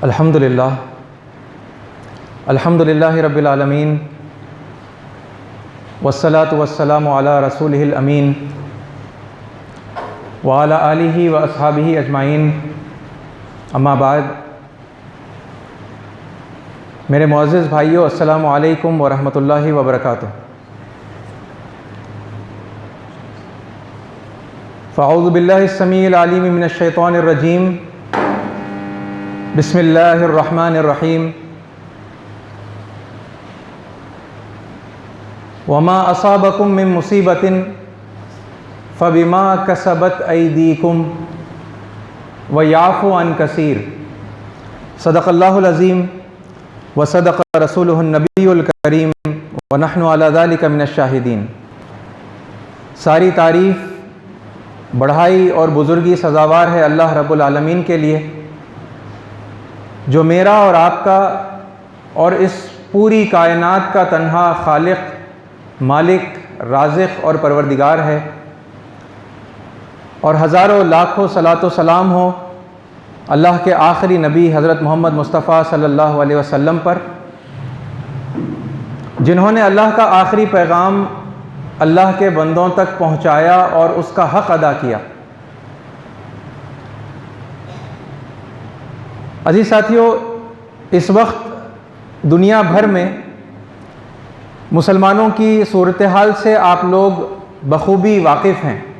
अल्हम्दुलिल्लाहि रब्बिल आलमीन वस्सलातु वस्सलामु अला रसूलिहिल अमीन व अला आलिहि व अस्हाबिहि अजमाइन। अम्मा बाद, मेरे मुअज़्ज़िज़ भाइयों, अस्सलामु अलैकुम व रहमतुल्लाहि व बरकातुहू। फ़अऊज़ु बिल्लाहिस समीइल अलीम मिनश शैतानिर रजीम। बिस्मिल्लाहिर रहमानिर रहीम। वमा असाबकुम मिन मुसीबतिन फ़बिमा कसबत ऐदीकुम व याफ़ु अन कसीर। सदक़ल्लाहुल अज़ीम व सदक़ रसूलुहुन नबियुल करीम व नहनु अला ज़ालिका मिनश शाहिदीन। सारी तारीफ़, बढ़ाई और बुज़ुर्गी सज़ावार है अल्लाह रब्बुल आलमीन के लिए, जो मेरा और आपका और इस पूरी कायनात का तन्हा खालिक, मालिक, राज़िक़ और परवरदिगार है। और हज़ारों लाखों सलातो सलाम हो अल्लाह के आखिरी नबी हज़रत मोहम्मद मुस्तफ़ा सल्लल्लाहु अलैहि वसल्लम पर, जिन्होंने अल्लाह का आखिरी पैगाम अल्लाह के बंदों तक पहुँचाया और उसका हक़ अदा किया। अज़ीज़ साथियों, इस वक्त दुनिया भर में मुसलमानों की सूरत हाल से आप लोग बखूबी वाकिफ़ हैं।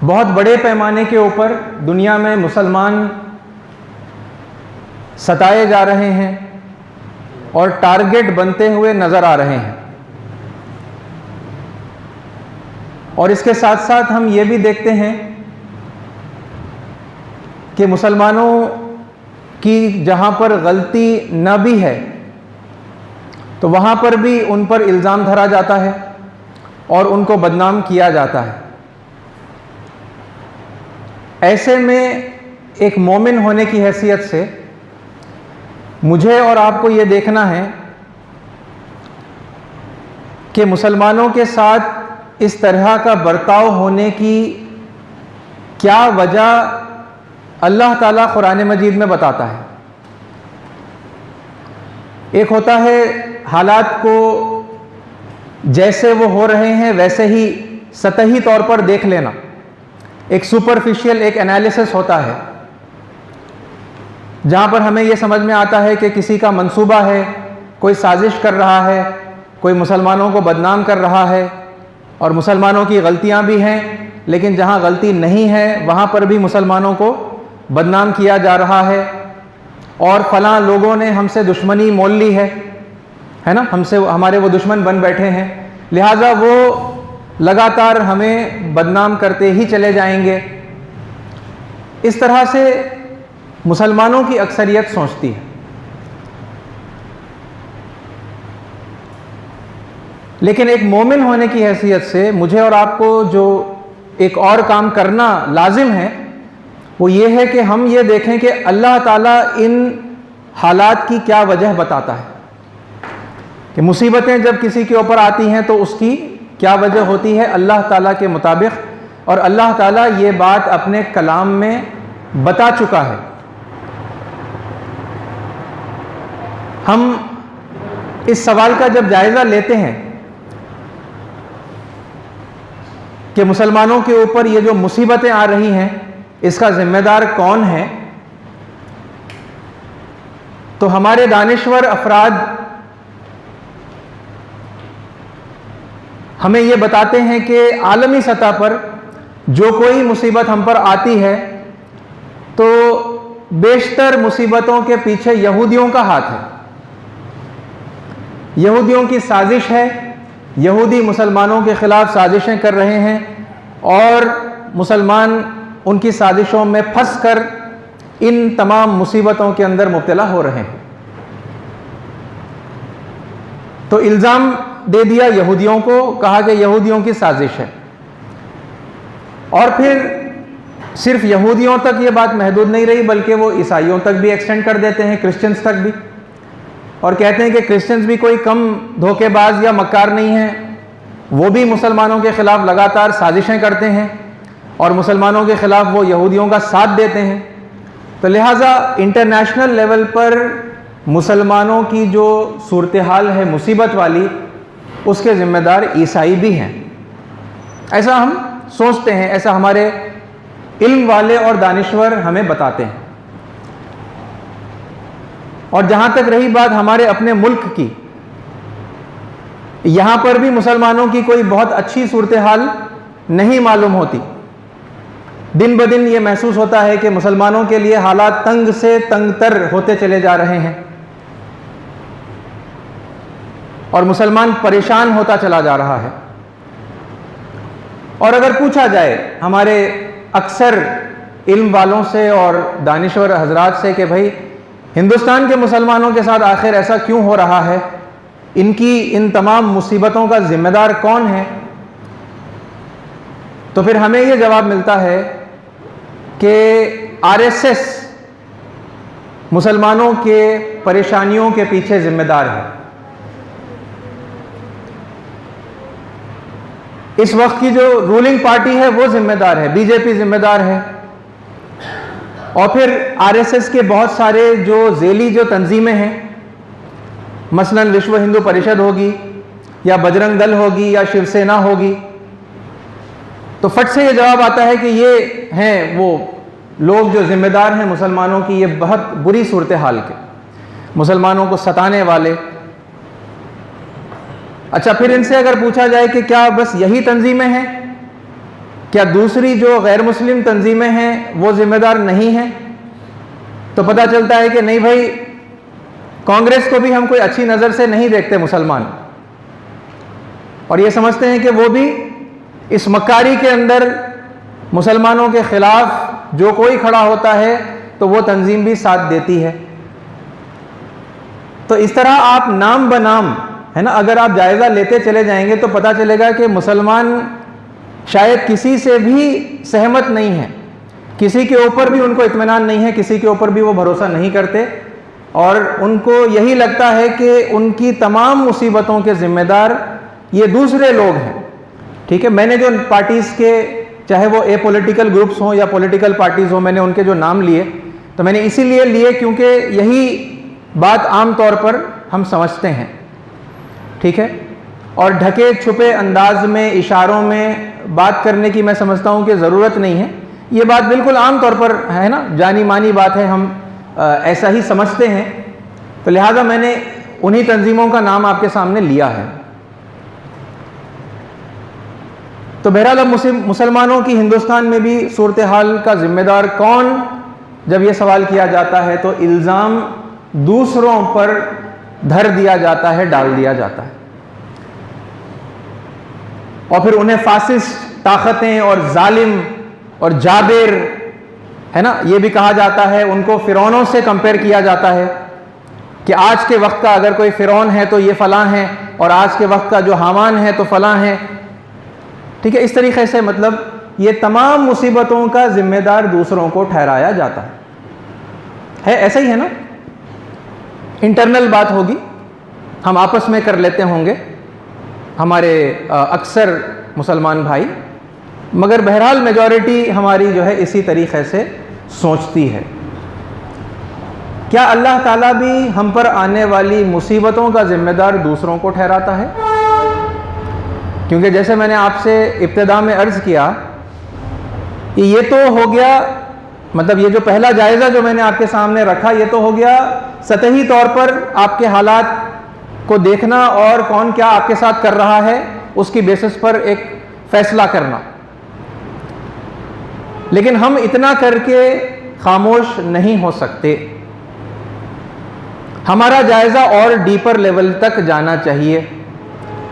बहुत बड़े पैमाने के ऊपर दुनिया में मुसलमान सताए जा रहे हैं और टारगेट बनते हुए नज़र आ रहे हैं। और इसके साथ साथ हम ये भी देखते हैं कि मुसलमानों की जहाँ पर गलती न भी है तो वहाँ पर भी उन पर इल्ज़ाम धरा जाता है और उनको बदनाम किया जाता है। ऐसे में एक मोमिन होने की हैसियत से मुझे और आपको ये देखना है कि मुसलमानों के साथ इस तरह का बर्ताव होने की क्या वजह अल्लाह ताला कुरान मजीद में बताता है। एक होता है हालात को जैसे वो हो रहे हैं वैसे ही सतही तौर पर देख लेना, एक सुपरफिशियल एक एनालिसिस होता है जहाँ पर हमें ये समझ में आता है कि किसी का मंसूबा है, कोई साजिश कर रहा है, कोई मुसलमानों को बदनाम कर रहा है और मुसलमानों की गलतियाँ भी हैं, लेकिन जहाँ गलती नहीं है वहाँ पर भी मुसलमानों को बदनाम किया जा रहा है। और फलां लोगों ने हमसे दुश्मनी मोल ली है ना, हमसे हमारे वो दुश्मन बन बैठे हैं, लिहाजा वो लगातार हमें बदनाम करते ही चले जाएंगे। इस तरह से मुसलमानों की अक्सरियत सोचती है। लेकिन एक मोमिन होने की हैसियत से मुझे और आपको जो एक और काम करना लाजिम है वो ये है कि हम ये देखें कि अल्लाह ताला इन हालात की क्या वजह बताता है, कि मुसीबतें जब किसी के ऊपर आती हैं तो उसकी क्या वजह होती है अल्लाह ताला के मुताबिक। और अल्लाह ताला ये बात अपने कलाम में बता चुका है। हम इस सवाल का जब जायज़ा लेते हैं कि मुसलमानों के ऊपर ये जो मुसीबतें आ रही हैं इसका ज़िम्मेदार कौन है, तो हमारे दानिश्वर अफराद हमें ये बताते हैं कि आलमी सतह पर जो कोई मुसीबत हम पर आती है तो बेशतर मुसीबतों के पीछे यहूदियों का हाथ है। यहूदियों की साजिश है, यहूदी मुसलमानों के ख़िलाफ़ साजिशें कर रहे हैं और मुसलमान उनकी साजिशों में फंसकर इन तमाम मुसीबतों के अंदर मुब्तला हो रहे हैं। तो इल्ज़ाम दे दिया यहूदियों को, कहा कि यहूदियों की साजिश है। और फिर सिर्फ यहूदियों तक ये बात महदूद नहीं रही बल्कि वो ईसाइयों तक भी एक्सटेंड कर देते हैं, क्रिश्चियंस तक भी, और कहते हैं कि क्रिश्चियंस भी कोई कम धोखेबाज या मक्कार नहीं हैं, वो भी मुसलमानों के ख़िलाफ़ लगातार साजिशें करते हैं। और मुसलमानों के ख़िलाफ़ वो यहूदियों का साथ देते हैं। तो लिहाजा इंटरनेशनल लेवल पर मुसलमानों की जो सूरत हाल है मुसीबत वाली, उसके ज़िम्मेदार ईसाई भी हैं, ऐसा हम सोचते हैं, ऐसा हमारे इल्म वाले और दानिश्वर हमें बताते हैं। और जहाँ तक रही बात हमारे अपने मुल्क की, यहाँ पर भी मुसलमानों की कोई बहुत अच्छी सूरत हाल नहीं मालूम होती। दिन ब दिन ये महसूस होता है कि मुसलमानों के लिए हालात तंग से तंगतर होते चले जा रहे हैं और मुसलमान परेशान होता चला जा रहा है। और अगर पूछा जाए हमारे अक्सर इल्म वालों से और दानिश्वर हजरात से कि भाई हिंदुस्तान के मुसलमानों के साथ आखिर ऐसा क्यों हो रहा है, इनकी इन तमाम मुसीबतों का ज़िम्मेदार कौन है, तो फिर हमें यह जवाब मिलता है कि आरएसएस मुसलमानों के परेशानियों के पीछे ज़िम्मेदार है। इस वक्त की जो रूलिंग पार्टी है वो ज़िम्मेदार है, बीजेपी ज़िम्मेदार है। और फिर आरएसएस के बहुत सारे जो ज़ेली जो तंजीमें हैं, मसलन विश्व हिंदू परिषद होगी या बजरंग दल होगी या शिवसेना होगी, तो फट से ये जवाब आता है कि ये हैं वो लोग जो ज़िम्मेदार हैं मुसलमानों की ये बहुत बुरी सूरत हाल के, मुसलमानों को सताने वाले। अच्छा, फिर इनसे अगर पूछा जाए कि क्या बस यही तंजीमें हैं, क्या दूसरी जो गैर मुस्लिम तंजीमें हैं वो ज़िम्मेदार नहीं हैं, तो पता चलता है कि नहीं भाई, कांग्रेस को भी हम कोई अच्छी नज़र से नहीं देखते मुसलमान, और ये समझते हैं कि वो भी इस मक्कारी के अंदर मुसलमानों के ख़िलाफ़ जो कोई खड़ा होता है तो वो तंजीम भी साथ देती है। तो इस तरह आप नाम ब नाम, है ना, अगर आप जायज़ा लेते चले जाएंगे तो पता चलेगा कि मुसलमान शायद किसी से भी सहमत नहीं है, किसी के ऊपर भी उनको इत्मीनान नहीं है, किसी के ऊपर भी वो भरोसा नहीं करते, और उनको यही लगता है कि उनकी तमाम मुसीबतों के ज़िम्मेदार ये दूसरे लोग हैं। ठीक है, मैंने जो पार्टीज़ के, चाहे वो ए पॉलिटिकल ग्रुप्स हों या पॉलिटिकल पार्टीज़ हों, मैंने उनके जो नाम लिए तो मैंने इसीलिए लिए क्योंकि यही बात आम तौर पर हम समझते हैं। ठीक है, और ढके छुपे अंदाज में, इशारों में बात करने की मैं समझता हूँ कि ज़रूरत नहीं है। ये बात बिल्कुल आम तौर पर है ना, जानी मानी बात है, हम ऐसा ही समझते हैं। तो लिहाजा मैंने उन्हीं तंजीमों का नाम आपके सामने लिया है। तो बहरहाल अब मुसलमानों की हिंदुस्तान में भी सूरत हाल का ज़िम्मेदार कौन, जब ये सवाल किया जाता है तो इल्ज़ाम दूसरों पर धर दिया जाता है, डाल दिया जाता है, और फिर उन्हें फासिस्ट ताकतें और जालिम और जाबिर, है ना, ये भी कहा जाता है। उनको फ़िरौनों से कंपेयर किया जाता है कि आज के वक्त का अगर कोई फ़िरौन है तो ये फ़लाँ है, और आज के वक्त का जो हामान है तो फ़लाँ है। ठीक है, इस तरीक़े से मतलब ये तमाम मुसीबतों का ज़िम्मेदार दूसरों को ठहराया जाता है। ऐसा ही है ना, इंटरनल बात होगी, हम आपस में कर लेते होंगे हमारे अक्सर मुसलमान भाई, मगर बहरहाल मेजॉरिटी हमारी जो है इसी तरीक़े से सोचती है। क्या अल्लाह ताला भी हम पर आने वाली मुसीबतों का ज़िम्मेदार दूसरों को ठहराता है? क्योंकि जैसे मैंने आपसे इब्तिदा में अर्ज़ किया कि ये तो हो गया, मतलब ये जो पहला जायज़ा जो मैंने आपके सामने रखा, ये तो हो गया सतही तौर पर आपके हालात को देखना और कौन क्या आपके साथ कर रहा है उसकी बेसिस पर एक फ़ैसला करना। लेकिन हम इतना करके खामोश नहीं हो सकते, हमारा जायज़ा और डीपर लेवल तक जाना चाहिए,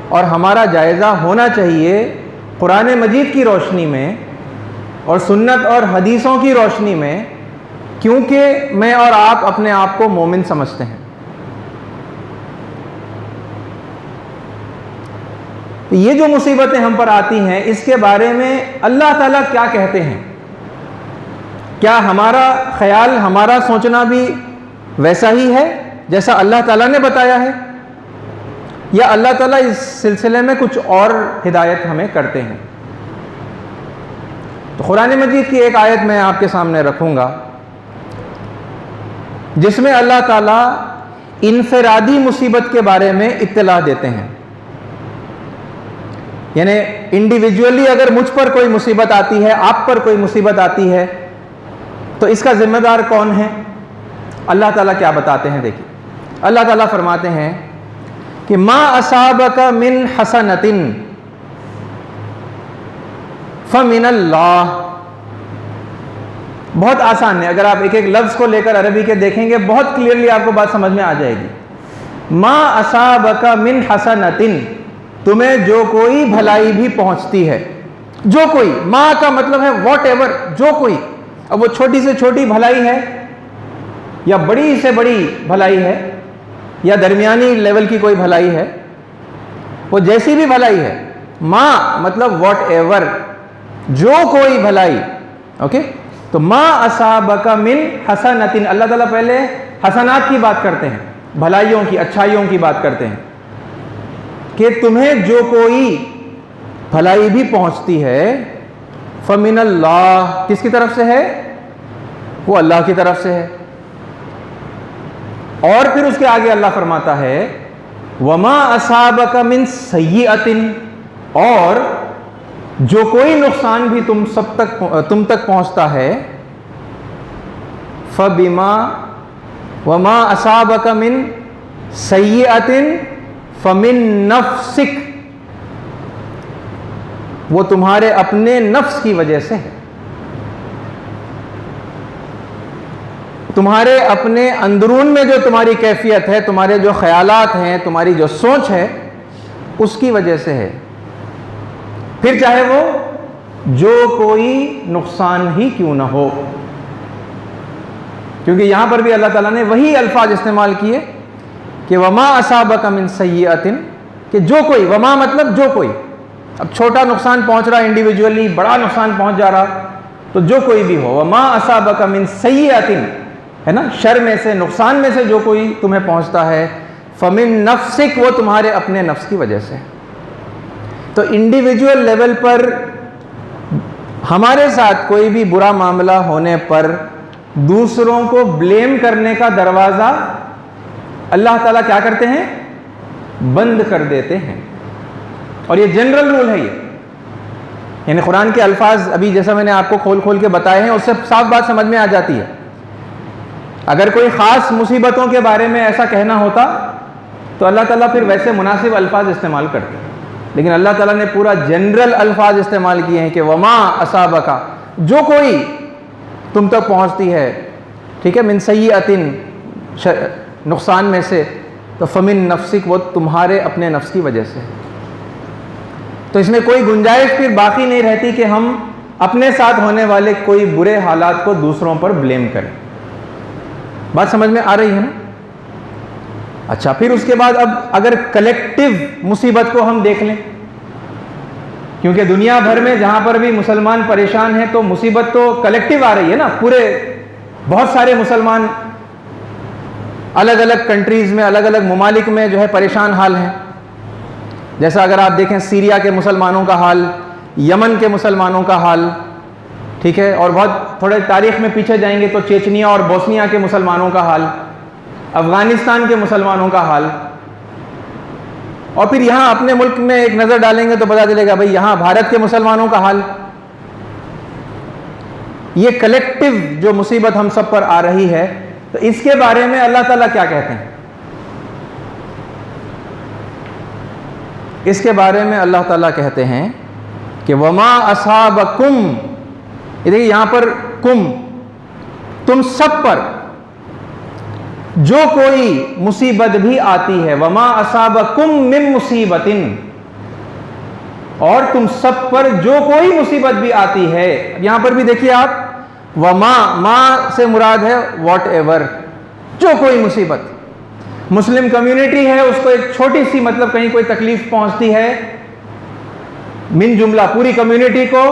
और हमारा जायज़ा होना चाहिए कुरान मजीद की रोशनी में और सुन्नत और हदीसों की रोशनी में, क्योंकि मैं और आप अपने आप को मोमिन समझते हैं। ये जो मुसीबतें हम पर आती हैं, इसके बारे में अल्लाह ताला क्या कहते हैं? क्या हमारा ख्याल, हमारा सोचना भी वैसा ही है जैसा अल्लाह ताला ने बताया है, या अल्लाह ताला इस सिलसिले में कुछ और हिदायत हमें करते हैं? तो कुरान मजीद की एक आयत मैं आपके सामने रखूँगा जिसमें अल्लाह ताला इनफरादी मुसीबत के बारे में इत्तला देते हैं। यानी इंडिविजुअली अगर मुझ पर कोई मुसीबत आती है, आप पर कोई मुसीबत आती है, तो इसका जिम्मेदार कौन है? अल्लाह ताला क्या बताते हैं, देखिए अल्लाह ताला फरमाते हैं कि मा असाबका मिन हसनतिन फमिनल्लाह। बहुत आसान है, अगर आप एक एक लफ्ज को लेकर अरबी के देखेंगे बहुत क्लियरली आपको बात समझ में आ जाएगी। मा असाबका मिन हसनतिन, तुम्हें जो कोई भलाई भी पहुंचती है, जो कोई, माँ का मतलब है वॉट एवर, जो कोई, अब वो छोटी से छोटी भलाई है या बड़ी से बड़ी भलाई है या दरमियानी लेवल की कोई भलाई है, वो जैसी भी भलाई है, माँ मतलब वॉट एवर, जो कोई भलाई, ओके। तो माँ असाबका मिन हसनतिन, अल्लाह ताला पहले हसनात की बात करते हैं, भलाइयों की, अच्छाइयों की बात करते हैं कि तुम्हें जो कोई भलाई भी पहुंचती है फमिनल्लाह, किसकी तरफ से है? वो अल्लाह की तरफ से है। और फिर उसके आगे अल्लाह फरमाता है वमा असाबका मिन सय्यतिन, और जो कोई नुकसान भी तुम तक पहुंचता है, फबिमा वमा असाबका मिन सय्यतिन फमिन नफ्सिक, वो तुम्हारे अपने नफ्स की वजह से है, तुम्हारे अपने अंदरून में जो तुम्हारी कैफियत है, तुम्हारे जो ख्यालात हैं, तुम्हारी जो सोच है, उसकी वजह से है। फिर चाहे वो जो कोई नुकसान ही क्यों ना हो, क्योंकि यहां पर भी अल्लाह ताला ने वही अल्फाज इस्तेमाल किए कि वमा असाबका मिन सय्यतिन, कि जो कोई, वमा मतलब जो कोई, अब छोटा नुकसान पहुंच रहा इंडिविजुअली, बड़ा नुकसान पहुंच जा रहा, तो जो कोई भी हो, वमा असाबका मिन सय्यतिन, है ना, शर में से, नुकसान में से जो कोई तुम्हें पहुंचता है, फमिन नफ्सिक, वो तुम्हारे अपने नफ्स की वजह से। तो इंडिविजुअल लेवल पर हमारे साथ कोई भी बुरा मामला होने पर दूसरों को ब्लेम करने का दरवाज़ा अल्लाह ताला क्या करते हैं? बंद कर देते हैं। और ये जनरल रूल है, ये यानी कुरान के अल्फाज अभी जैसा मैंने आपको खोल खोल के बताए हैं, उससे साफ बात समझ में आ जाती है। अगर कोई ख़ास मुसीबतों के बारे में ऐसा कहना होता तो अल्लाह ताला फिर वैसे मुनासिब अल्फाज इस्तेमाल करते, लेकिन अल्लाह ताला ने पूरा जनरल अल्फाज इस्तेमाल किए हैं कि वमा असाबका, जो कोई तुम तक पहुंचती है, ठीक है, मिन सय्यतिन, नुकसान में से, तो फमिन नफ्सिक, वो तुम्हारे अपने नफ्स की वजह से। तो इसमें कोई गुंजाइश फिर बाकी नहीं रहती कि हम अपने साथ होने वाले कोई बुरे हालात को दूसरों पर ब्लेम करें। बात समझ में आ रही है ना? अच्छा, फिर उसके बाद अब अगर कलेक्टिव मुसीबत को हम देख लें, क्योंकि दुनिया भर में जहां पर भी मुसलमान परेशान हैं तो मुसीबत तो कलेक्टिव आ रही है ना, पूरे बहुत सारे मुसलमान अलग अलग कंट्रीज में, अलग अलग ममालिक में जो है परेशान हाल हैं। जैसा अगर आप देखें सीरिया के मुसलमानों का हाल, यमन के मुसलमानों का हाल, ठीक है, और बहुत थोड़े तारीख में पीछे जाएंगे तो चेचनिया और बोस्निया के मुसलमानों का हाल, अफगानिस्तान के मुसलमानों का हाल, और फिर यहाँ अपने मुल्क में एक नज़र डालेंगे तो पता चलेगा भाई यहाँ भारत के मुसलमानों का हाल। ये कलेक्टिव जो मुसीबत हम सब पर आ रही है, तो इसके बारे में अल्लाह ताला क्या कहते हैं? इसके बारे में अल्लाह ताला कहते हैं कि वमा असाबकुम, देखिए यहां पर कुम, तुम सब पर जो कोई मुसीबत भी आती है, वमा असाबकुम मिन मुसीबतिन, और तुम सब पर जो कोई मुसीबत भी आती है। यहां पर भी देखिए आप, वमा, मां से मुराद है वॉट एवर, जो कोई मुसीबत। मुस्लिम कम्युनिटी है, उसको एक छोटी सी मतलब कहीं कोई तकलीफ पहुंचती है, मिन जुमला पूरी कम्युनिटी को,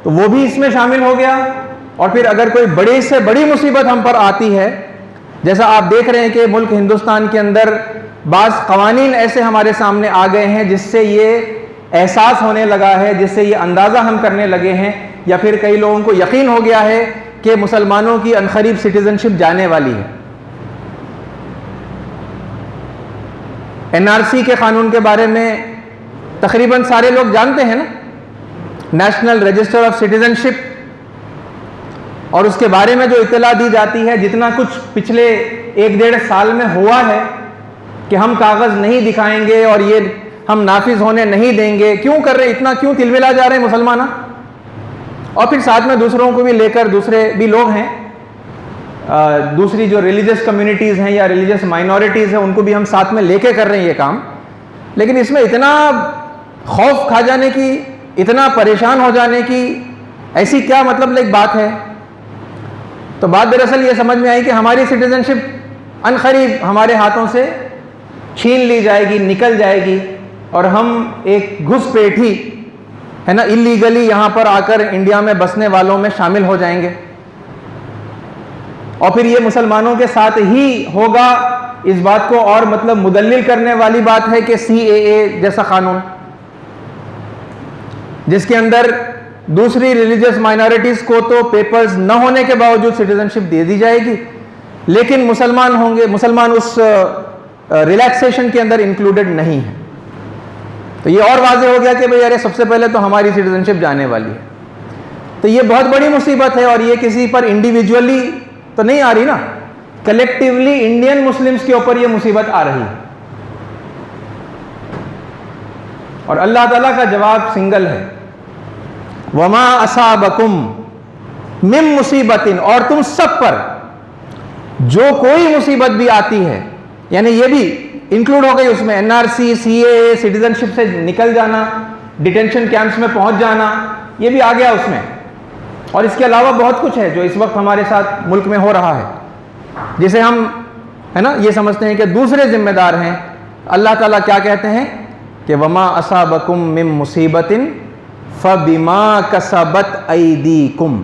तो वो भी इसमें शामिल हो गया। और फिर अगर कोई बड़ी से बड़ी मुसीबत हम पर आती है, जैसा आप देख रहे हैं कि मुल्क हिंदुस्तान के अंदर बाज़ क़वानीन ऐसे हमारे सामने आ गए हैं जिससे ये एहसास होने लगा है, जिससे ये अंदाज़ा हम करने लगे हैं या फिर कई लोगों को यकीन हो गया है कि मुसलमानों की अनकरीब सिटीजनशिप जाने वाली है। एनआरसी के कानून के बारे में तकरीबन सारे लोग जानते हैं ना, नेशनल रजिस्टर ऑफ सिटीजनशिप, और उसके बारे में जो इत्तला दी जाती है, जितना कुछ पिछले 1-1.5 साल में हुआ है कि हम कागज़ नहीं दिखाएंगे और ये हम नाफिज होने नहीं देंगे, क्यों कर रहे हैं, इतना क्यों तिलमिला जा रहे हैं मुसलमान? और फिर साथ में दूसरों को भी लेकर, दूसरे भी लोग हैं, दूसरी जो रिलीजियस कम्युनिटीज़ हैं या रिलीजियस माइनॉरिटीज़ हैं, उनको भी हम साथ में लेके कर रहे हैं ये काम। लेकिन इसमें इतना खौफ खा जाने की, इतना परेशान हो जाने की ऐसी क्या मतलब एक बात है? तो बात दरअसल ये समझ में आई कि हमारी सिटीजनशिप अनकरीब हमारे हाथों से छीन ली जाएगी, निकल जाएगी, और हम एक घुसपैठी, है ना, इलीगली यहाँ पर आकर इंडिया में बसने वालों में शामिल हो जाएंगे। और फिर ये मुसलमानों के साथ ही होगा, इस बात को और मतलब मुदल्लिल करने वाली बात है कि CAA जैसा कानून, जिसके अंदर दूसरी रिलीजियस माइनॉरिटीज को तो पेपर्स न होने के बावजूद सिटीजनशिप दे दी जाएगी, लेकिन मुसलमान होंगे, मुसलमान उस रिलैक्सेशन के अंदर इंक्लूडेड नहीं है। तो ये और वाज़ेह हो गया कि भाई अरे सबसे पहले तो हमारी सिटीजनशिप जाने वाली है। तो ये बहुत बड़ी मुसीबत है, और ये किसी पर इंडिविजुअली तो नहीं आ रही ना, कलेक्टिवली इंडियन मुस्लिम्स के ऊपर ये मुसीबत आ रही है। और अल्लाह ताला का जवाब सिंगल है, वमा असाबकुम मिन मुसीबतिन, और तुम सब पर जो कोई मुसीबत भी आती है, यानी ये भी इंक्लूड हो गई उसमें, NRC, CAA, सिटीजनशिप से निकल जाना, डिटेंशन कैंप्स में पहुंच जाना, ये भी आ गया उसमें। और इसके अलावा बहुत कुछ है जो इस वक्त हमारे साथ मुल्क में हो रहा है, जिसे हम, है ना, ये समझते हैं कि दूसरे जिम्मेदार हैं। अल्लाह ताला क्या कहते हैं कि वमा असाबकुम मिन मुसीबतिन फबिमा कसबत ऐदीकुम,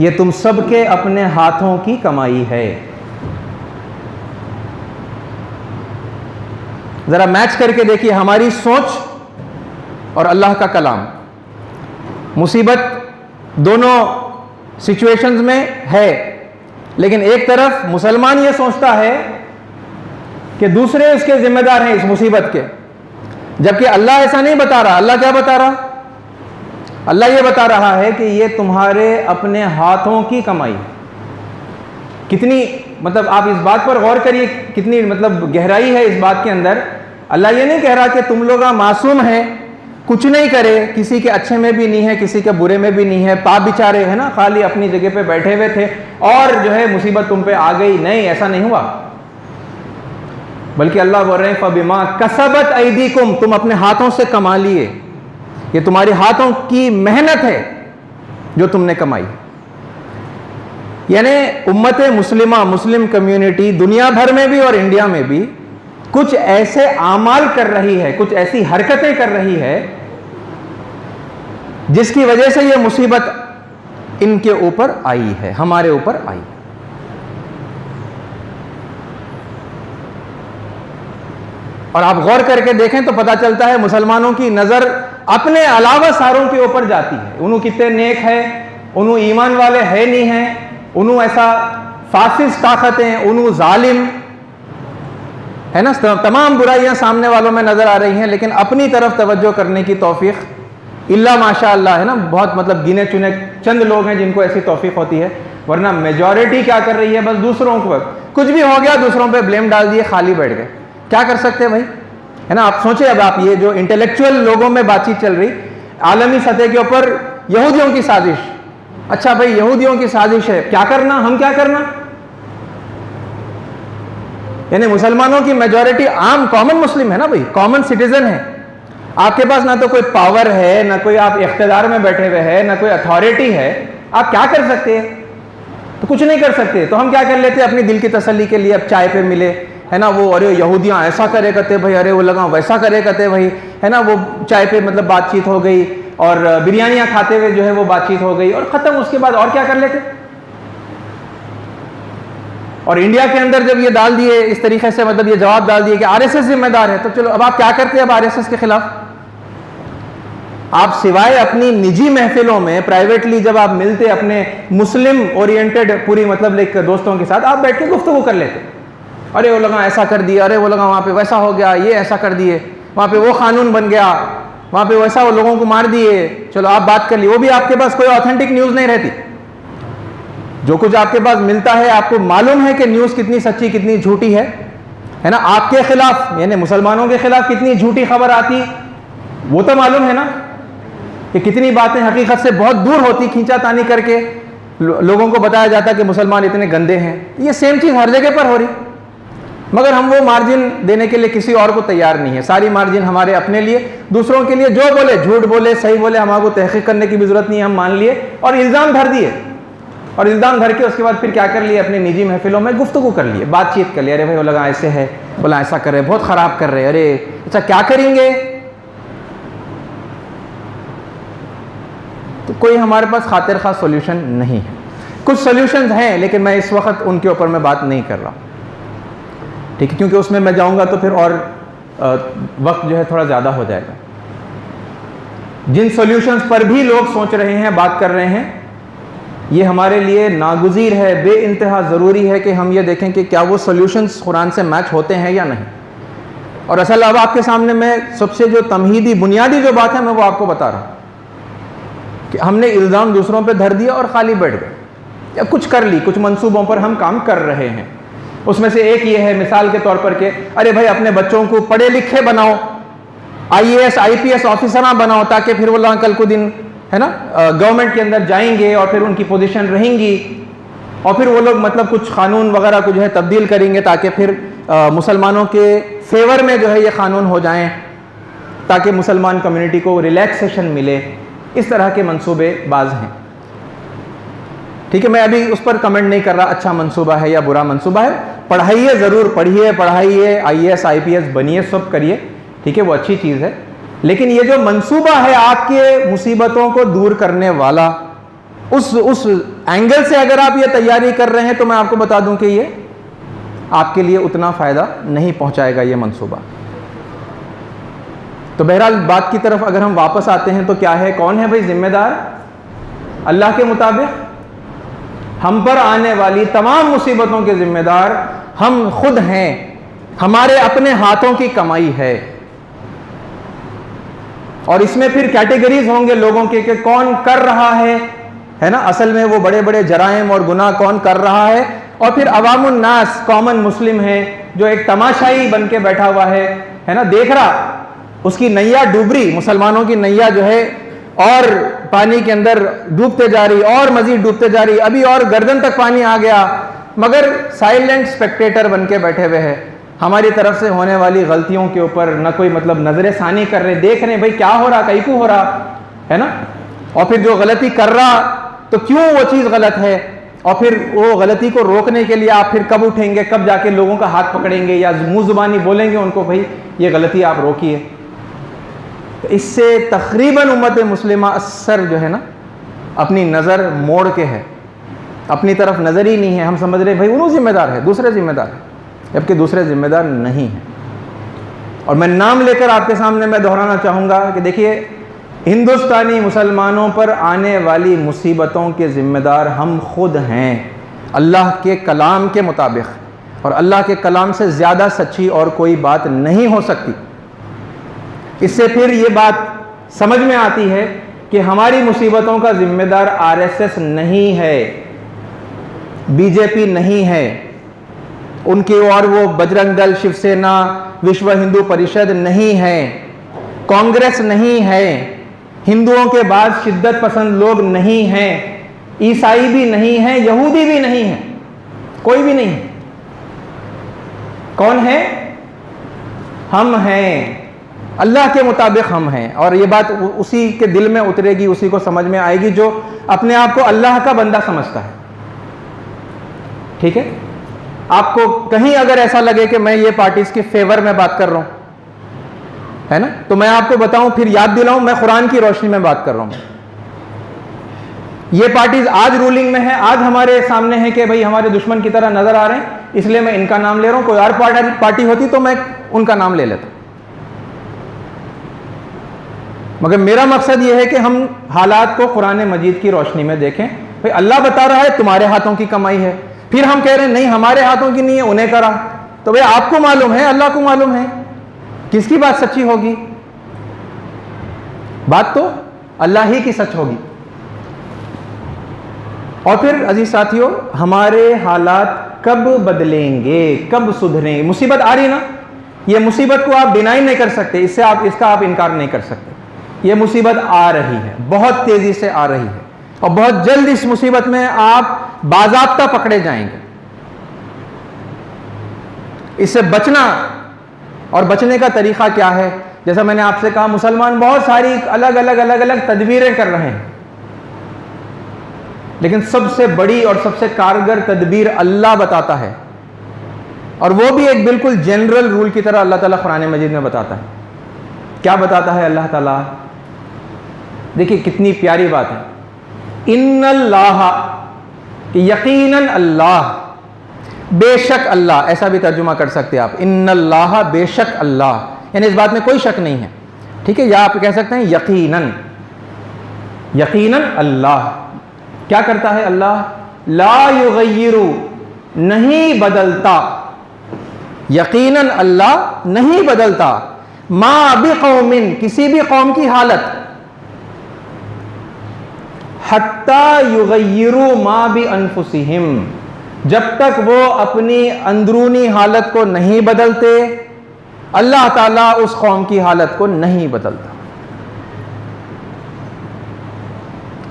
ये तुम सबके अपने हाथों की कमाई है। जरा मैच करके देखिए हमारी सोच और अल्लाह का कलाम। मुसीबत दोनों सिचुएशंस में है, लेकिन एक तरफ मुसलमान ये सोचता है कि दूसरे उसके जिम्मेदार हैं इस मुसीबत के, जबकि अल्लाह ऐसा नहीं बता रहा। अल्लाह क्या बता रहा? अल्लाह ये बता रहा है कि ये तुम्हारे अपने हाथों की कमाई। कितनी मतलब आप इस बात पर गौर करिए, कितनी मतलब गहराई है इस बात के अंदर। अल्लाह ये नहीं कह रहा कि तुम लोग मासूम हैं, कुछ नहीं करे, किसी के अच्छे में भी नहीं है, किसी के बुरे में भी नहीं है, पाप बिचारे, है ना, खाली अपनी जगह पे बैठे हुए थे और जो है मुसीबत तुम पे आ गई। नहीं, ऐसा नहीं हुआ, बल्कि अल्लाह बोल रहे हैं फबिमा कसबत ऐदीकुम, तुम अपने हाथों से कमा लिए, ये तुम्हारे हाथों की मेहनत है जो तुमने कमाई। यानी उम्मत मुस्लिमा, मुस्लिम कम्युनिटी दुनिया भर में भी और इंडिया में भी कुछ ऐसे आमाल कर रही है, कुछ ऐसी हरकतें कर रही है जिसकी वजह से यह मुसीबत इनके ऊपर आई है, हमारे ऊपर आई है। और आप गौर करके देखें तो पता चलता है मुसलमानों की नजर अपने अलावा सारों के ऊपर जाती है। उन्हों कितने नेक है, उन्हों ईमान वाले है नहीं है, उन्हों ऐसा फासिस्ट ताकतें, उन्हों जालिम, है ना, तमाम बुराइयां सामने वालों में नजर आ रही हैं, लेकिन अपनी तरफ तवज्जो करने की तौफीक इल्ला माशाअल्लाह, है ना, बहुत मतलब गिने चुने चंद लोग हैं जिनको ऐसी तौफीक होती है, वरना मेजॉरिटी क्या कर रही है, बस दूसरों को कुछ भी हो गया दूसरों पे ब्लेम डाल दिए, खाली बैठ गए। क्या कर सकते हैं भाई, है ना। आप सोचिए, अब आप ये जो इंटेलेक्चुअल लोगों में बातचीत चल रही आलमी सतह के ऊपर, यहूदियों की साजिश, अच्छा भाई यहूदियों की साजिश है, क्या करना, हम क्या करना। यानी मुसलमानों की मेजॉरिटी आम कॉमन मुस्लिम है ना भाई, कॉमन सिटीजन है। आपके पास ना तो कोई पावर है, ना कोई आप इख्तिदार में बैठे हुए हैं, ना कोई अथॉरिटी है, आप क्या कर सकते हैं? तो कुछ नहीं कर सकते। तो हम क्या कर लेते हैं अपनी दिल की तसल्ली के लिए, अब चाय पे मिले, है ना, वो अरे यहूदियाँ ऐसा करे करते भाई, अरे वो लगा वैसा करे करते भाई, है ना, वो चाय पे मतलब बातचीत हो गई और बिरयानियाँ खाते हुए जो है वो बातचीत हो गई और ख़त्म। उसके बाद और क्या कर लेते। और इंडिया के अंदर जब ये डाल दिए इस तरीके से, मतलब ये जवाब डाल दिए कि आरएसएस जिम्मेदार है, तो चलो अब आप क्या करते हैं अब आरएसएस के खिलाफ? आप सिवाय अपनी निजी महफिलों में, प्राइवेटली जब आप मिलते अपने मुस्लिम ओरिएंटेड पूरी मतलब लाइक दोस्तों के साथ, आप बैठ के गुफ्तगू कर लेते, अरे वो लगा ऐसा कर दिया, अरे वो लगा वहाँ पे वैसा हो गया, ये ऐसा कर दिए, वहाँ पे वो कानून बन गया, वहाँ पे वैसा वो लोगों को मार दिए, चलो आप बात कर ली। वो भी आपके पास कोई ऑथेंटिक न्यूज़ नहीं रहती। जो कुछ आपके पास मिलता है, आपको मालूम है कि न्यूज़ कितनी सच्ची कितनी झूठी है ना। आपके खिलाफ यानी मुसलमानों के खिलाफ कितनी झूठी खबर आती, वो तो मालूम है ना, कि कितनी बातें हकीकत से बहुत दूर होती, खींचातानी करके लोगों को बताया जाता कि मुसलमान इतने गंदे हैं। ये सेम चीज़ हर जगह पर हो रही, मगर हम वो मार्जिन देने के लिए किसी और को तैयार नहीं है। सारी मार्जिन हमारे अपने लिए, दूसरों के लिए जो बोले, झूठ बोले सही बोले, हमारे तहकीक करने की भी जरूरत नहीं है, हम मान लिए और इल्ज़ाम धर दिए। और इल्ज़ाम धर के उसके बाद फिर क्या कर लिए, अपने निजी महफिलों में गुफ्तगू कर लिए, बातचीत कर लिए, अरे भाई वो लगा ऐसे है, बोला ऐसा कर रहे, बहुत ख़राब कर रहे, अरे अच्छा क्या करेंगे। तो कोई हमारे पास खातिर खा सोल्यूशन नहीं है। कुछ सोल्यूशंस हैं लेकिन मैं इस वक्त उनके ऊपर मैं बात नहीं कर रहा, ठीक है, क्योंकि उसमें मैं जाऊंगा तो फिर और वक्त जो है थोड़ा ज़्यादा हो जाएगा। जिन सॉल्यूशंस पर भी लोग सोच रहे हैं, बात कर रहे हैं, ये हमारे लिए नागुज़ीर है, बेइंतहा ज़रूरी है कि हम ये देखें कि क्या वो सॉल्यूशंस कुरान से मैच होते हैं या नहीं। और असल अब आपके सामने मैं सबसे जो तमहीदी बुनियादी जो बात है मैं वो आपको बता रहा हूँ कि हमने इल्ज़ाम दूसरों पे धर दिया और खाली बैठ गए, या कुछ कर ली, कुछ मंसूबों पर हम काम कर रहे हैं। उसमें से एक ये है मिसाल के तौर पर कि अरे भाई अपने बच्चों को पढ़े लिखे बनाओ, IAS IPS ऑफिसर बनाओ, ताकि फिर वो लोग कल को दिन है ना गवर्नमेंट के अंदर जाएंगे और फिर उनकी पोजीशन रहेंगी और फिर वो लोग मतलब कुछ कानून वगैरह को जो है तब्दील करेंगे ताकि फिर मुसलमानों के फेवर में जो है ये कानून हो जाएं, ताकि मुसलमान कम्युनिटी को रिलैक्सेशन मिले। इस तरह के मंसूबे बाज हैं, ठीक है। मैं अभी उस पर कमेंट नहीं कर रहा अच्छा मंसूबा है या बुरा मंसूबा है। पढ़ाइए, ज़रूर पढ़िए, पढ़ाइए, IAS IPS बनिए, सब करिए, ठीक है, वो अच्छी चीज़ है। लेकिन ये जो मंसूबा है आपके मुसीबतों को दूर करने वाला, उस एंगल से अगर आप ये तैयारी कर रहे हैं तो मैं आपको बता दूं कि ये आपके लिए उतना फ़ायदा नहीं पहुंचाएगा ये मंसूबा। तो बहरहाल बात की तरफ अगर हम वापस आते हैं तो क्या है, कौन है भाई जिम्मेदार? अल्लाह के मुताबिक हम पर आने वाली तमाम मुसीबतों के जिम्मेदार हम खुद हैं, हमारे अपने हाथों की कमाई है। और इसमें फिर कैटेगरीज होंगे लोगों के कि कौन कर रहा है ना, असल में वो बड़े बड़े जराइम और गुनाह कौन कर रहा है, और फिर अवामुन नास, कॉमन मुस्लिम है जो एक तमाशाई बन के बैठा हुआ है ना, देख रहा, उसकी नैया डूब रही, मुसलमानों की नैया जो है और पानी के अंदर डूबते जा रही और मजीद डूबते जा रही, अभी और गर्दन तक पानी आ गया, मगर साइलेंट स्पेक्टेटर बन के बैठे हुए हैं। हमारी तरफ से होने वाली गलतियों के ऊपर न कोई मतलब नजर सानी कर रहे, देख रहे भाई क्या हो रहा, कैकू हो रहा है ना, और फिर जो गलती कर रहा तो क्यों वो चीज़ गलत है, और फिर वो गलती को रोकने के लिए आप फिर कब उठेंगे, कब जाके लोगों का हाथ पकड़ेंगे या मुंह जुबानी बोलेंगे उनको भाई ये गलती आप रोकिए। तो इससे तकरीबन उम्मत मुस्लिमा असर जो है ना अपनी नज़र मोड़ के है, अपनी तरफ नज़र ही नहीं है। हम समझ रहे भाई उन्हों जिम्मेदार है, दूसरे जिम्मेदार है, जबकि दूसरे जिम्मेदार नहीं है। और मैं नाम लेकर आपके सामने मैं दोहराना चाहूँगा कि देखिए, हिंदुस्तानी मुसलमानों पर आने वाली मुसीबतों के ज़िम्मेदार हम खुद हैं, अल्लाह के कलाम के मुताबिक, और अल्लाह के कलाम से ज़्यादा सच्ची और कोई बात नहीं हो सकती। इससे फिर ये बात समझ में आती है कि हमारी मुसीबतों का ज़िम्मेदार RSS नहीं है, BJP नहीं है, उनकी और वो बजरंग दल, शिवसेना, विश्व हिंदू परिषद नहीं है, कांग्रेस नहीं है, हिंदुओं के बाद शिद्दत पसंद लोग नहीं हैं, ईसाई भी नहीं है, यहूदी भी नहीं है, कोई भी नहीं है। कौन है? हम हैं, अल्लाह के मुताबिक हम हैं। और ये बात उसी के दिल में उतरेगी, उसी को समझ में आएगी जो अपने आप को अल्लाह का बंदा समझता है, ठीक है। आपको कहीं अगर ऐसा लगे कि मैं ये पार्टीज के फेवर में बात कर रहा हूं, है ना, तो मैं आपको बताऊं, फिर याद दिलाऊं, मैं कुरान की रोशनी में बात कर रहा हूं। ये पार्टीज आज रूलिंग में है, आज हमारे सामने है कि भाई हमारे दुश्मन की तरह नजर आ रहे हैं, इसलिए मैं इनका नाम ले रहा हूं। कोई और पार्टी होती तो मैं उनका नाम ले लेता। मगर मेरा मकसद यह है कि हम हालात को कुरान मजीद की रोशनी में देखें। भाई अल्लाह बता रहा है तुम्हारे हाथों की कमाई है, फिर हम कह रहे हैं नहीं हमारे हाथों की नहीं है, उन्हें करा। तो भाई आपको मालूम है, अल्लाह को मालूम है, किसकी बात सच्ची होगी? बात तो अल्लाह ही की सच होगी। और फिर अजीज साथियों, हमारे हालात कब बदलेंगे, कब सुधरेंगे? मुसीबत आ रही ना, ये मुसीबत को आप डिनाई नहीं कर सकते, इसका आप इनकार नहीं कर सकते। ये मुसीबत आ रही है, बहुत तेजी से आ रही है, और बहुत जल्द इस मुसीबत में आप बाज़ाब्ता पकड़े जाएंगे। इससे बचना, और बचने का तरीका क्या है? जैसा मैंने आपसे कहा, मुसलमान बहुत सारी अलग अलग तदबीरें कर रहे हैं, लेकिन सबसे बड़ी और सबसे कारगर तदबीर अल्लाह बताता है, और वो भी एक बिल्कुल जनरल रूल की तरह अल्लाह ताला कुरान मजीद में बताता है। क्या बताता है अल्लाह ताला? देखिए कितनी प्यारी बात है। इन्नल्लाह, यकीनन अल्लाह, बेशक अल्लाह, ऐसा भी तर्जुमा कर सकते हैं आप, इन्नल्लाह बेशक अल्लाह, यानी इस बात में कोई शक नहीं है, ठीक है। या आप कह सकते हैं यकीनन, यकीनन अल्लाह क्या करता है? अल्लाह ला युगय्यिरु, नहीं बदलता, यकीनन अल्लाह नहीं बदलता, मा बिकौमिन, किसी भी कौम की हालत, हत्ता युगय्यिरु मा बि अनफुसिहिम, जब तक वो अपनी अंदरूनी हालत को नहीं बदलते, अल्लाह ताला उस कौम की हालत को नहीं बदलता।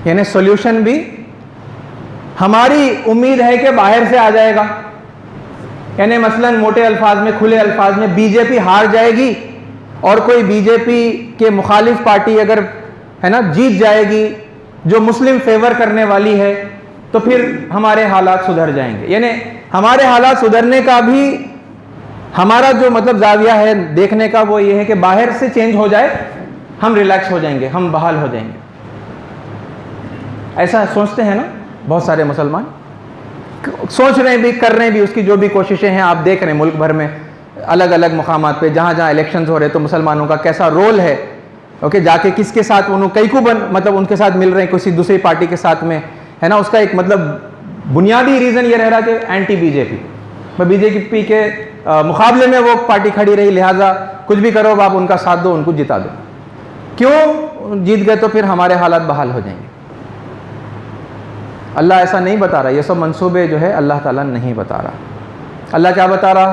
यानी सॉल्यूशन भी हमारी उम्मीद है कि बाहर से आ जाएगा। यानी मसलन मोटे अल्फाज में, खुले अल्फाज में, बीजेपी हार जाएगी और कोई बीजेपी के मुखालिफ पार्टी अगर है ना जीत जाएगी, जो मुस्लिम फेवर करने वाली है, तो फिर हमारे हालात सुधर जाएंगे। यानी हमारे हालात सुधरने का भी हमारा जो मतलब जाविया है देखने का, वो ये है कि बाहर से चेंज हो जाए, हम रिलैक्स हो जाएंगे, हम बहाल हो जाएंगे। ऐसा सोचते हैं ना बहुत सारे मुसलमान, सोच रहे भी, कर रहे भी, उसकी जो भी कोशिशें हैं आप देख रहे हैं मुल्क भर में अलग अलग मुकामात पे, जहाँ जहाँ इलेक्शंस हो रहे हैं, तो मुसलमानों का कैसा रोल है। ओके, जाके किसके साथ कई को मतलब उनके साथ मिल रहे हैं, किसी दूसरी पार्टी के साथ में, है ना। उसका एक मतलब बुनियादी रीज़न ये रह रहा कि एंटी बीजेपी, बीजेपी के मुकाबले में वो पार्टी खड़ी रही, लिहाजा कुछ भी करो आप उनका साथ दो, उनको जिता दो। क्यों? जीत गए तो फिर हमारे हालात बहाल हो जाएंगे। अल्लाह ऐसा नहीं बता रहा, ये सब मंसूबे जो है अल्लाह ताला नहीं बता रहा। अल्लाह क्या बता रहा?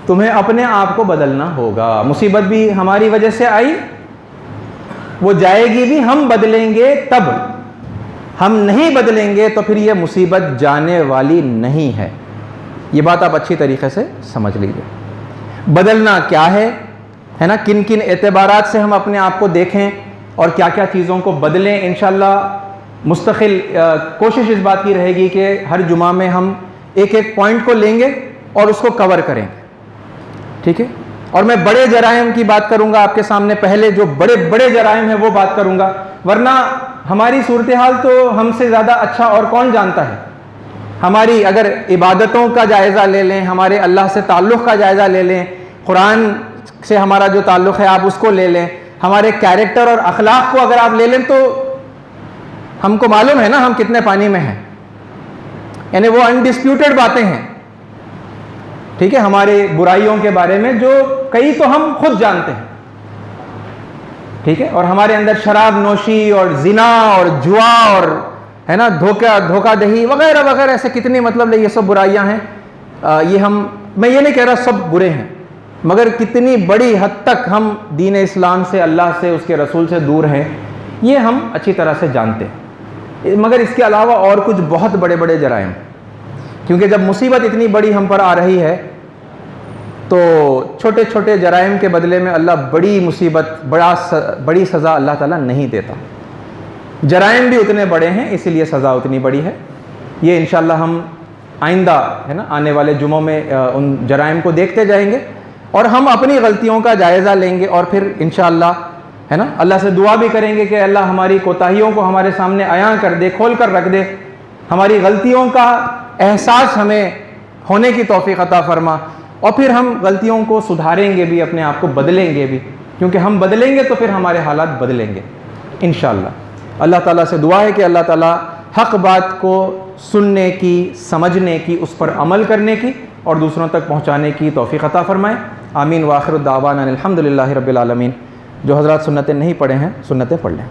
तुम्हें अपने आप को बदलना होगा। मुसीबत भी हमारी वजह से आई, वो जाएगी भी, हम बदलेंगे तब। हम नहीं बदलेंगे तो फिर ये मुसीबत जाने वाली नहीं है। ये बात आप अच्छी तरीके से समझ लीजिए। बदलना क्या है ना, किन किन एतबारात से हम अपने आप को देखें और क्या क्या चीज़ों को बदलें। इंशाअल्लाह मुस्तकिल कोशिश इस बात की रहेगी कि हर जुमा में हम एक एक पॉइंट को लेंगे और उसको कवर करेंगे, ठीक है। और मैं बड़े जराइम की बात करूंगा आपके सामने, पहले जो बड़े बड़े जराइम है वो बात करूंगा, वरना हमारी सूरत हाल तो हमसे ज़्यादा अच्छा और कौन जानता है। हमारी अगर इबादतों का जायज़ा ले लें, हमारे अल्लाह से ताल्लुक़ का जायज़ा ले लें, कुरान से हमारा जो ताल्लुक़ है आप उसको ले लें, हमारे कैरेक्टर और अखलाक को अगर आप ले लें, तो हमको मालूम है ना हम कितने पानी में हैं। यानी वो अनडिस्प्यूटेड बातें हैं, ठीक है, हमारे बुराइयों के बारे में, जो कई तो हम खुद जानते हैं, ठीक है। और हमारे अंदर शराब नोशी और जिना और जुआ और है ना धोखाधड़ी वगैरह वगैरह, ऐसे कितनी मतलब ये सब बुराइयां हैं। मैं ये नहीं कह रहा सब बुरे हैं, मगर कितनी बड़ी हद तक हम दीन इस्लाम से, अल्लाह से, उसके रसूल से दूर हैं, ये हम अच्छी तरह से जानते हैं। मगर इसके अलावा और कुछ बहुत बड़े बड़े जराइम, क्योंकि जब मुसीबत इतनी बड़ी हम पर आ रही है, तो छोटे छोटे जराइम के बदले में अल्लाह बड़ी मुसीबत, बड़ी सज़ा अल्लाह ताला नहीं देता। जराइम भी उतने बड़े हैं, इसीलिए सज़ा उतनी बड़ी है। ये इंशाअल्लाह हम आइंदा है ना आने वाले जुमों में उन जराइम को देखते जाएंगे और हम अपनी गलतियों का जायज़ा लेंगे, और फिर इंशाअल्लाह है ना अल्लाह से दुआ भी करेंगे कि अल्लाह हमारी कोताहियों को हमारे सामने आया कर दे, खोल कर रख दे, हमारी गलतियों का एहसास हमें होने की तौफीक अता फरमा, और फिर हम गलतियों को सुधारेंगे भी, अपने आप को बदलेंगे भी, क्योंकि हम बदलेंगे तो फिर हमारे हालात बदलेंगे इंशाअल्लाह। अल्लाह ताला से दुआ है कि अल्लाह ताला हक़ बात को सुनने की, समझने की, उस पर अमल करने की और दूसरों तक पहुँचाने की तौफ़ीक़ अता फ़रमाए। आमीन व आखिर दावाना अल्हम्दुलिल्लाहि रब्बिल आलमीन। जो हज़रात सुन्नतें नहीं पढ़े हैं सुन्नतें पढ़ लें।